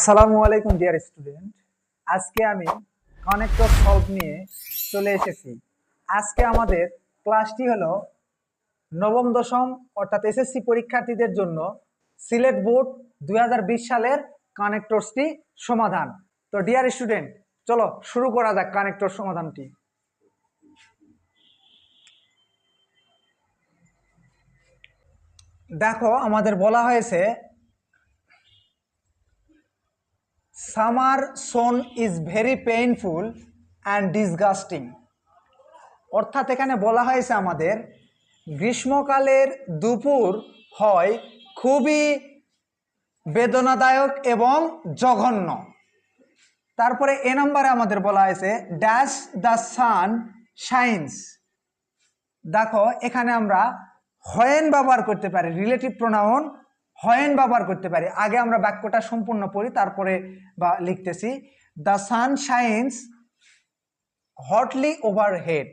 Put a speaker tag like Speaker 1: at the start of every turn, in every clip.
Speaker 1: আসসালামু আলাইকুম dear student. আজকে আমি কানেক্টর সলভ নিয়ে চলে এসেছি। আজকে আমাদের ক্লাসটি হলো নবম দশম অর্থাৎ এসএসসি পরীক্ষার্থীদের জন্য সিলেট বোর্ড 2020 সালের কানেক্টরসটি সমাধান। তো ডিয়ার স্টুডেন্ট, চলো শুরু করা যাক কানেক্টর সমাধানটি। দেখো, আমাদের বলা হয়েছে summer season is very painful and disgusting. অর্থাৎ এখানে বলা হয়েছে আমাদের গ্রীষ্মকালের দুপুর হয় খুবই বেদনাদায়ক এবং জঘন্য। তারপরে এ নম্বরে আমাদের বলা হয়েছে ড্যাশ দ্য সান শাইন্স। দেখো, এখানে আমরা হোয়েন ব্যবহার করতে পারি, রিলেটিভ প্রোনাউন হোয়েন ব্যবহার করতে পারি। আগে আমরা বাক্যটা সম্পূর্ণ পড়ি, তারপরে বা লিখতেছি দ্য সান শাইন্স হটলি ওভারহেড।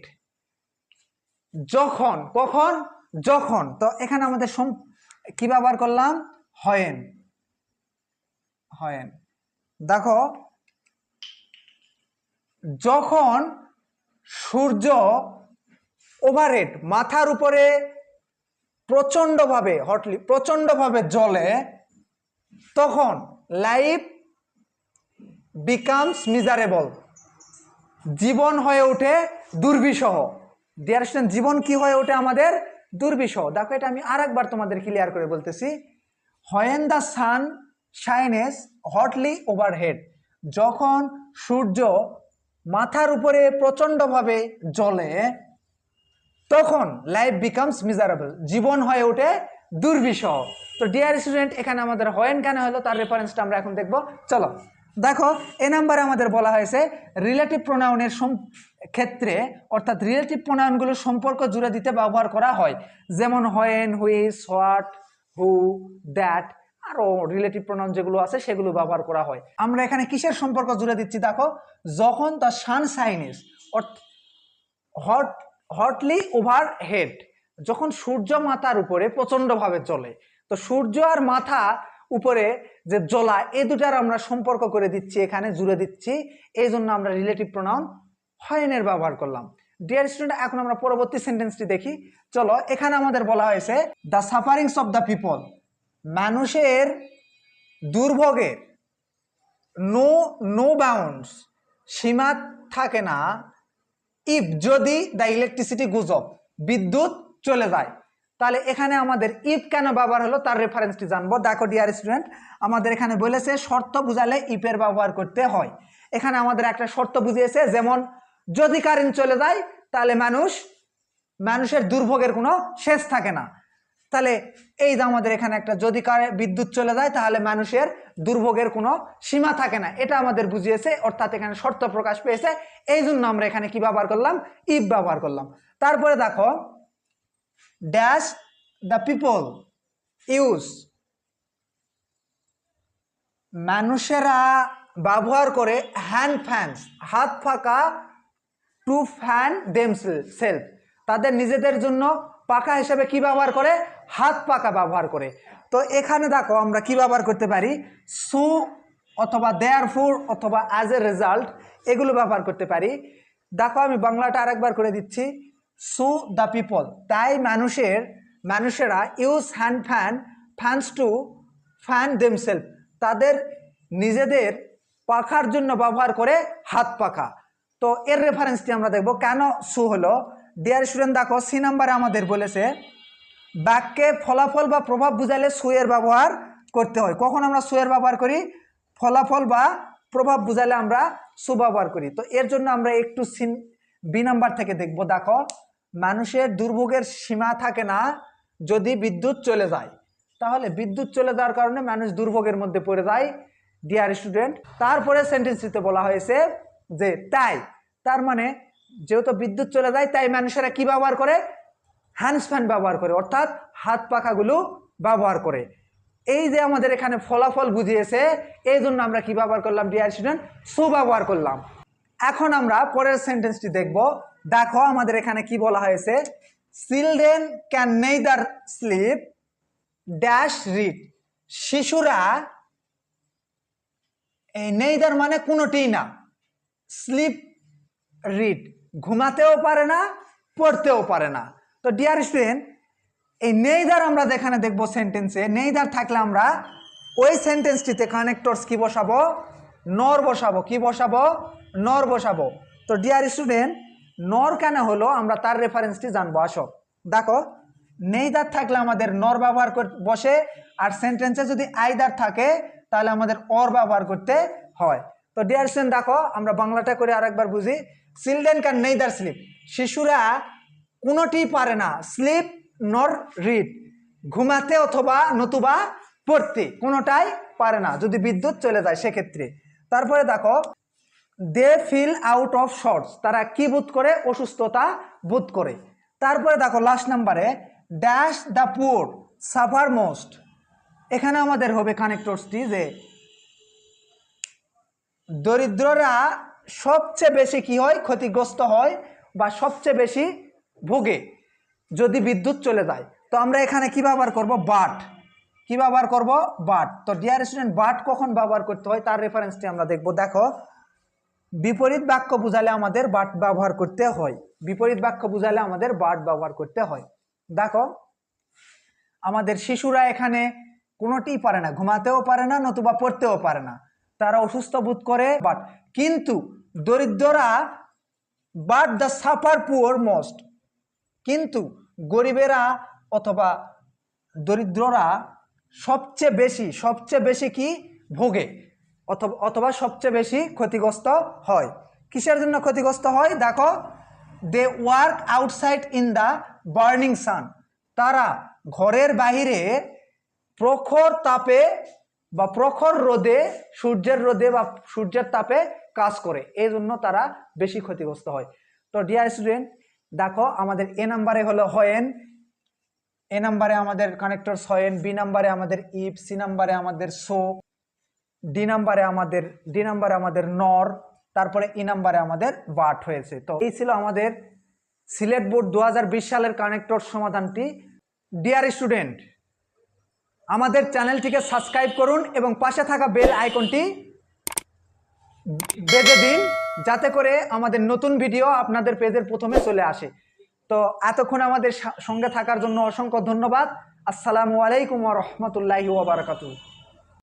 Speaker 1: যখন, কখন, যখন। তো এখানে আমাদের কি ব্যবহার করলাম? হোয়েন। হোয়েন। দেখো, যখন সূর্য ওভারহেড মাথার উপরে প্রচন্ডভাবে, হটলি প্রচন্ডভাবে জ্বলে, তখন লাইফ বিকামস মিজারেবল, জীবন হয়ে ওঠে দুর্বিষহ। ডিয়ার স্টুডেন্ট, জীবন কি হয়ে ওঠে আমাদের? দুর্বিষহ। দেখো, এটা আমি আরেকবার তোমাদের ক্লিয়ার করে বলতেছি। When the sun shines hotly overhead, যখন সূর্য মাথার উপরে প্রচন্ডভাবে জ্বলে, তখন লাইফ বিকামস মিজারেবল, জীবন হয়ে ওঠে দুর্বিষহ। তো ডিয়ার স্টুডেন্ট, এখানে আমাদের হোয়েন কেন হলো তার রেফারেন্সটা আমরা এখন দেখব। চলো দেখো, এ নাম্বারে আমাদের বলা হয়েছে রিলেটিভ প্রোনাউনের ক্ষেত্রে, অর্থাৎ রিলেটিভ প্রোনাউনগুলোর সম্পর্ক জুড়ে দিতে ব্যবহার করা হয়। যেমন when, which, what, who, that, আরও রিলেটিভ প্রোনাউন যেগুলো আছে সেগুলো ব্যবহার করা হয়। আমরা এখানে কিসের সম্পর্ক জুড়ে দিচ্ছি? দেখো, যখন the sun shines hotly overhead, যখন সূর্য মাথার উপরে প্রচন্ডভাবে জ্বলে। তো সূর্য আর মাথা উপরে যে জ্বলা, এই দুটার আমরা সম্পর্ক করে দিচ্ছি, এখানে জুড়ে দিচ্ছি। এই জন্য আমরা রিলেটিভ প্রোনাউন হোয়েনের ব্যবহার করলাম। ডিয়ার স্টুডেন্ট, এখন আমরা পরবর্তী সেন্টেন্সটি দেখি। চলো, এখানে আমাদের বলা হয়েছে the sufferings of the people, মানুষের দুর্ভোগের নো বাউন্ডস, সীমা থাকে না, ইফ, যদি দ্য ইলেকট্রিসিটি গোজ অফ, বিদ্যুৎ চলে যায়। তাহলে এখানে আমাদের ইফ কেন ব্যবহার হলো তার রেফারেন্সটি জানবো। দেখো ডিয়ার স্টুডেন্ট, আমাদের এখানে বলেছে শর্ত বুঝালে ইফের ব্যবহার করতে হয়। এখানে আমাদের একটা শর্ত বুঝিয়েছে, যেমন যদি কারেন্ট চলে যায় তাহলে মানুষের দুর্ভোগের কোনো শেষ থাকে না। তাহলে এই যে আমাদের এখানে একটা, যদি বিদ্যুৎ চলে যায় তাহলে মানুষের দুর্ভোগের কোনো সীমা থাকে না, এটা আমাদের বুঝিয়েছে। অর্থাৎ এখানে শর্ত প্রকাশ পেয়েছে, এই জন্য আমরা এখানে কি ব্যবহার করলাম? ইফ ব্যবহার করলাম। তারপরে দেখো, ড্যাশ দ্য পিপল ইউজ, মানুষেরা ব্যবহার করে হ্যান্ড ফ্যানস, হাত পাখা, টু ফ্যান দেমসেলফ, তাদের নিজেদের জন্য পাখা হিসেবে কি ব্যবহার করে? হাত পাখা ব্যবহার করে। তো এখানে দেখো, আমরা কি ব্যবহার করতে পারি? সো অথবা দেয়ারফোর অথবা অ্যাজ এ রেজাল্ট, এগুলো ব্যবহার করতে পারি। দেখো, আমি বাংলাটা আরেকবার করে দিচ্ছি। সো দ্য পিপল, তাই মানুষেরা use hand fans to fan themselves, তাদের নিজেদের পাখার জন্য ব্যবহার করে হাত পাখা। তো এর রেফারেন্সটি আমরা দেখব কেন সু হলো। ডিয়ার স্টুডেন্ট, দেখো, সি নাম্বারে আমাদের বলেছে বাক্যে ফলাফল বা প্রভাব বুঝাইলে সু এর ব্যবহার করতে হয়। কখন আমরা সু এর ব্যবহার করি? ফলাফল বা প্রভাব বুঝাইলে আমরা সু ব্যবহার করি। তো এর জন্য আমরা একটু বি নাম্বার থেকে দেখব। দেখো, মানুষের দুর্ভোগের সীমা থাকে না যদি বিদ্যুৎ চলে যায়। তাহলে বিদ্যুৎ চলে যাওয়ার কারণে মানুষ দুর্ভোগের মধ্যে পড়ে যায় ডিয়ার স্টুডেন্ট। তারপরে সেন্টেন্সটিতে বলা হয়েছে যে তাই, তার মানে যেহেতু বিদ্যুৎ চলে যায় তাই মানুষেরা কি ব্যবহার করে? হ্যান্ডস ফ্যান ব্যবহার করে, অর্থাৎ হাত পাখাগুলো ব্যবহার করে। এই যে আমাদের এখানে ফলাফল বুঝিয়েছে, এই জন্য আমরা কি ব্যবহার করলাম ডিয়ার স্টুডেন্ট? সু ব্যবহার করলাম। এখন আমরা পরের সেন্টেন্সটি দেখব। দেখো, আমাদের এখানে কি বলা হয়েছে? Children can neither sleep dash read, শিশুরা এই নেইদার মানে কোনোটিই না, স্লিপ রিড, ঘুমাতেও পারে না পড়তেও পারে না। তো ডিয়ার স্টুডেন্ট, এই নেইদার আমরা যেখানে দেখবো সেন্টেন্সে নেইদার থাকলে আমরা ওই সেন্টেন্সটিতে কানেক্টরস কি বসাবো, নর বসাবো। কি বসাবো? নর বসাবো। তো ডিয়ার স্টুডেন্ট, নর কেন হলো আমরা তার রেফারেন্সটি জানবো। আসো দেখো, নেইদার থাকলে আমাদের নর ব্যবহার বসে, আর সেন্টেন্সে যদি আইদার থাকে তাহলে আমাদের অর ব্যবহার করতে হয়। তো ডিয়ার স্টুডেন্ট দেখো, আমরা বাংলাটা করে আরেকবার বুঝি। চিলড্রেন ক্যান নেইদার স্লিপ, শিশুরা কোনোটি পারে না, স্লিপ নর রিড, ঘুমাতে অথবা নতুবা পড়তে, কোনোটাই পারে না যদি বিদ্যুৎ চলে যায় সেক্ষেত্রে। তারপরে দেখো, they feel out of sorts, তারা কি বোধ করে? অসুস্থতা বোধ করে। তারপরে দেখো লাস্ট নাম্বারে, dash the poor suffer most, এখানে আমাদের হবে কানেক্টরসটি যে দরিদ্ররা সবচেয়ে বেশি কি হয়? ক্ষতিগ্রস্ত হয় বা সবচেয়ে বেশি ভোগে যদি বিদ্যুৎ চলে যায়। তো আমরা এখানে কি ব্যবহার করব? বাট। কি ব্যবহার করব? বাট। তো ডিয়ার স্টুডেন্ট, বাট কখন ব্যবহার করতে হয় তার রেফারেন্সটি আমরা দেখব। দেখো, বিপরীত বাক্য বুঝালে আমাদের বাট ব্যবহার করতে হয়। বিপরীত বাক্য বুঝালে আমাদের বাট ব্যবহার করতে হয়। দেখো, আমাদের শিশুরা এখানে কোনোটি পারে না, ঘুমাতেও পারে না নতুবা পড়তেও পারে না, তারা অসুস্থ বোধ করে। বাট কিন্তু দরিদ্ররা, but the suffer poor most, কিন্তু গরিবেরা অথবা দরিদ্ররা সবচেয়ে বেশি কি ভোগে অথবা সবচেয়ে বেশি ক্ষতিগ্রস্ত হয়। কিসের জন্য ক্ষতিগ্রস্ত হয়? দেখো, they work outside in the burning sun, তারা ঘরের বাহিরে প্রখর তাপে বা প্রখর রোদে, সূর্যের রোদে বা সূর্যের তাপে কাজ করে, এই জন্য তারা বেশি ক্ষতিগ্রস্ত হয়। তো ডিয়ার স্টুডেন্ট দেখো, আমাদের এ নাম্বারে হলো হয়েন, এ নাম্বারে আমাদের কানেক্টরস হয়েন, বি নাম্বারে আমাদের ইফ, সি নাম্বারে আমাদের সো, ডি নাম্বারে আমাদের নর, তারপরে ই নাম্বারে আমাদের বাট হয়েছে। তো এই ছিল আমাদের সিলেট বোর্ড 2020 সালের কানেক্টর সমাধানটি। ডিয়ার স্টুডেন্ট, আমাদের চ্যানেলটিকে সাবস্ক্রাইব করুন এবং পাশে থাকা বেল আইকনটি বেজে দিন, যাতে করে আমাদের নতুন ভিডিও আপনাদের পেজের প্রথমে চলে আসে। তো এতক্ষণ আমাদের সঙ্গে থাকার জন্য অসংখ্য ধন্যবাদ। আসসালামু আলাইকুম ওয়া রাহমাতুল্লাহি ওয়া বারাকাতুহু।